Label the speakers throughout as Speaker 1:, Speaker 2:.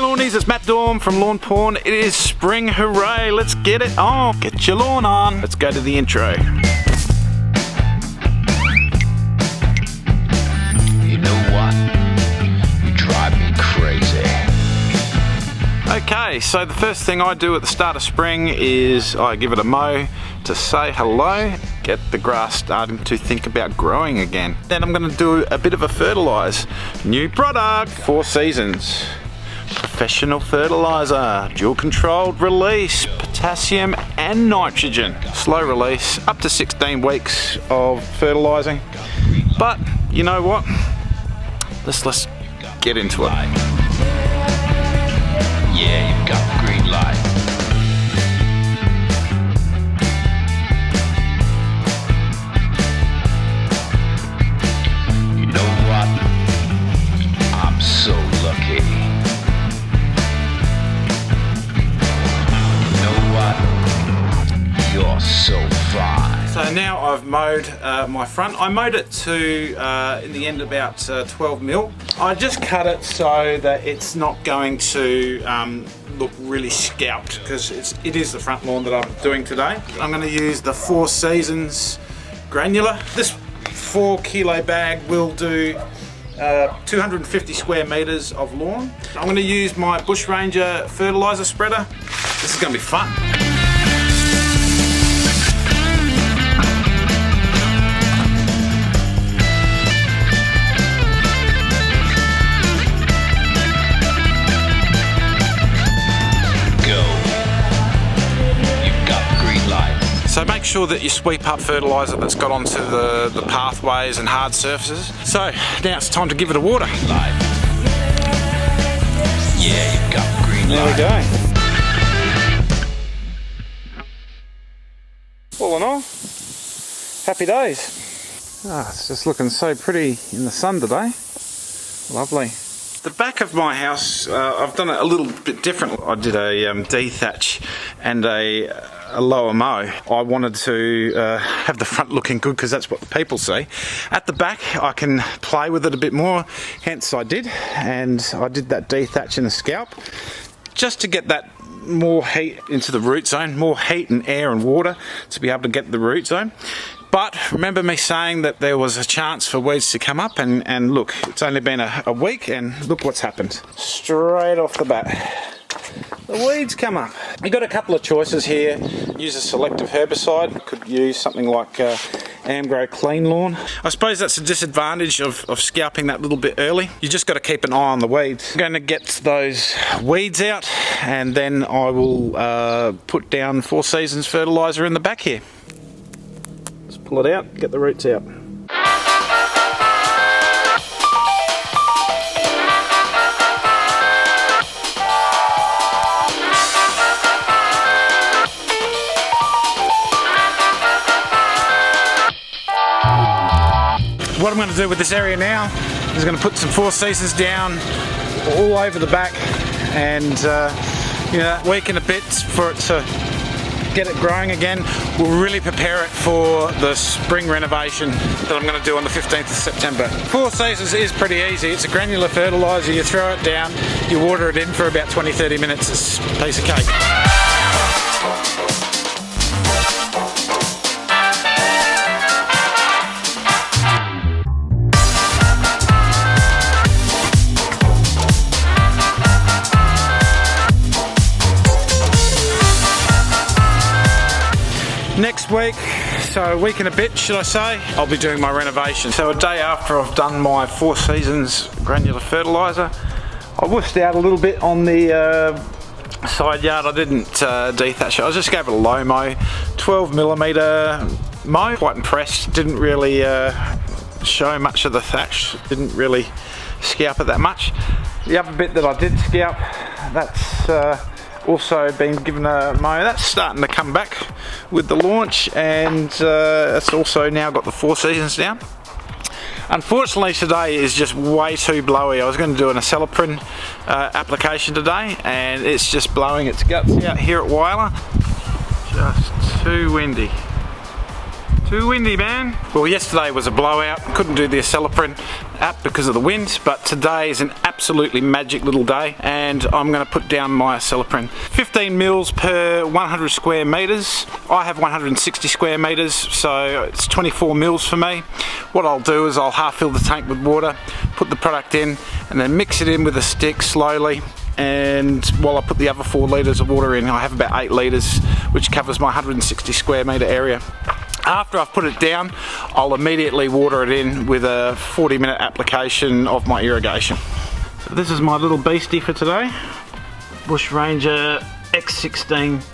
Speaker 1: Lawnies, it's Matt Dorm from Lawnporn. It is spring, hooray, let's get it on. Get your lawn on. Let's go to the intro.
Speaker 2: You know what? You drive me crazy.
Speaker 1: Okay, so the first thing I do at the start of spring is I give it a mow to say hello, get the grass starting to think about growing again. Then I'm going to do a bit of a fertilise. New product, 4 Seasons. Professional fertiliser, dual controlled release, potassium and nitrogen. Slow release, up to 16 weeks of fertilising. But you know what? Let's get into it.
Speaker 2: Yeah, you've got green light. You know what? I'm so lucky. You know what? You're so fine.
Speaker 1: So now I've mowed my front. I mowed it to, in the end, about 12 mil. I just cut it so that it's not going to look really scalped, because it is the front lawn that I'm doing today. I'm going to use the 4 Seasons granular. This 4 kilo bag will do 250 square meters of lawn. I'm going to use my Bush Ranger fertiliser spreader. This is going to be fun. So make sure that you sweep up fertiliser that's got onto the pathways and hard surfaces. So now it's time to give it a water.
Speaker 2: Yeah, you've got green light.
Speaker 1: There we go. All in all, happy days. It's just looking so pretty in the sun today. Lovely. The back of my house, I've done it a little bit different. I did a dethatch and a lower mow. I wanted to have the front looking good because that's what the people see. At the back I can play with it a bit more, hence I did, and I did that dethatch in the scalp just to get that more heat into the root zone, more heat and air and water to be able to get the root zone. But remember me saying that there was a chance for weeds to come up, and look, it's only been a week and look what's happened. Straight off the bat, the weeds come up. You've got a couple of choices here. Use a selective herbicide. You could use something like Amgrow Clean Lawn. I suppose that's a disadvantage of scalping that little bit early. You just got to keep an eye on the weeds. I'm going to get those weeds out, and then I will put down 4 Seasons fertiliser in the back here. Just pull it out, get the roots out. What I'm going to do with this area now is going to put some 4 Seasons down all over the back, and you know, week and a bit for it to get it growing again. We'll really prepare it for the spring renovation that I'm going to do on the 15th of September. 4 Seasons is pretty easy. It's a granular fertiliser. You throw it down, you water it in for about 20-30 minutes. It's a piece of cake. Next week, so a week and a bit should I say, I'll be doing my renovation. So a day after I've done my 4 Seasons granular fertiliser, I wussed out a little bit on the side yard. I didn't dethatch it, I just gave it a low mow, 12mm mow. Quite impressed, didn't really show much of the thatch, didn't really scalp it that much. The other bit that I did scalp, that's also been given a mow. That's starting to come back with the launch, and it's also now got the 4 Seasons down. Unfortunately today is just way too blowy. I was going to do an acetylprin application today, and it's just blowing its guts out here at Weiler. Just too windy. Too windy, man. Well, yesterday was a blowout. Couldn't do the acetylprin, apt because of the wind, but today is an absolutely magic little day, and I'm going to put down my acelepryn. 15 mils per 100 square metres. I have 160 square metres, so it's 24 mils for me. What I'll do is I'll half fill the tank with water, put the product in, and then mix it in with a stick slowly. And while I put the other 4 litres of water in, I have about 8 litres, which covers my 160 square metre area. After I've put it down, I'll immediately water it in with a 40-minute application of my irrigation. So this is my little beastie for today. Bush Ranger X16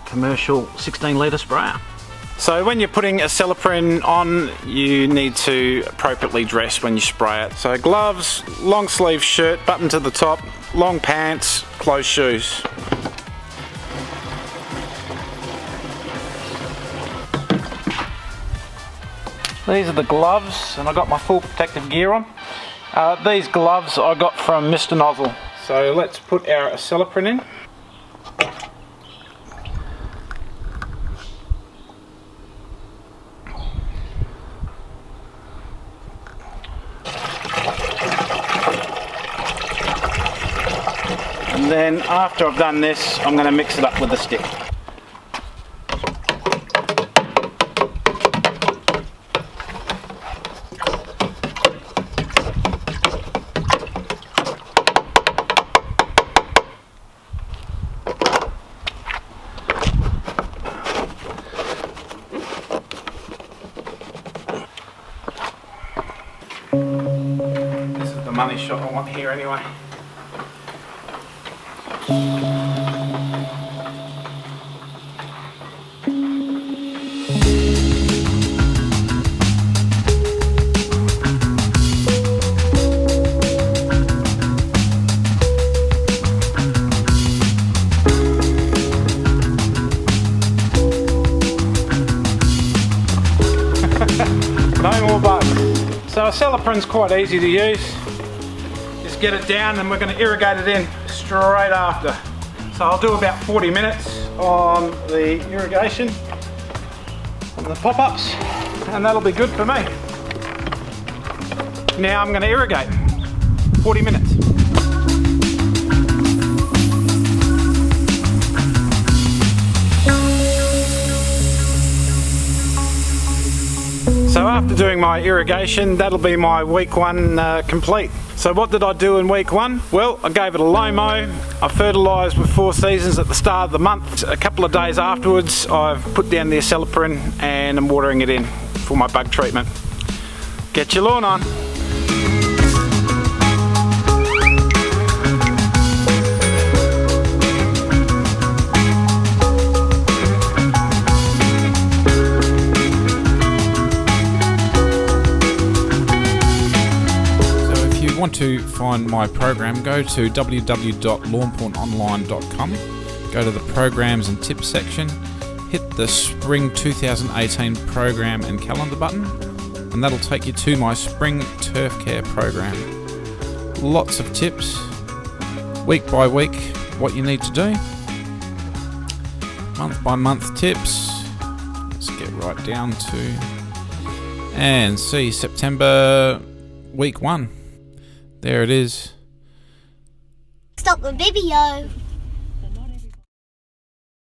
Speaker 1: commercial 16 litre sprayer. So when you're putting acelepryn on, you need to appropriately dress when you spray it. So gloves, long sleeve shirt, button to the top, long pants, closed shoes. These are the gloves, and I got my full protective gear on. These gloves I got from Mr. Nozzle. So let's put our acelepryn in. And then after I've done this, I'm going to mix it up with a stick. This is the money shot I want here anyway. No more bugs. So acelepryn's quite easy to use. Just get it down and we're going to irrigate it in straight after. So I'll do about 40 minutes on the irrigation, on the pop-ups, and that'll be good for me. Now I'm going to irrigate 40 minutes. So after doing my irrigation, that'll be my week 1 complete. So what did I do in week 1? Well, I gave it a low mow, I fertilised with 4 seasons at the start of the month. A couple of days afterwards, I've put down the acelepryn and I'm watering it in for my bug treatment. Get your lawn on.
Speaker 3: Want to find my program, go to www.lawnpornonline.com, go to the programs and tips section, hit the Spring 2018 program and calendar button, and that'll take you to my Spring Turf Care program. Lots of tips, week by week, what you need to do, month by month tips. Let's get right down to and see September week 1. There it is.
Speaker 4: Stop the video.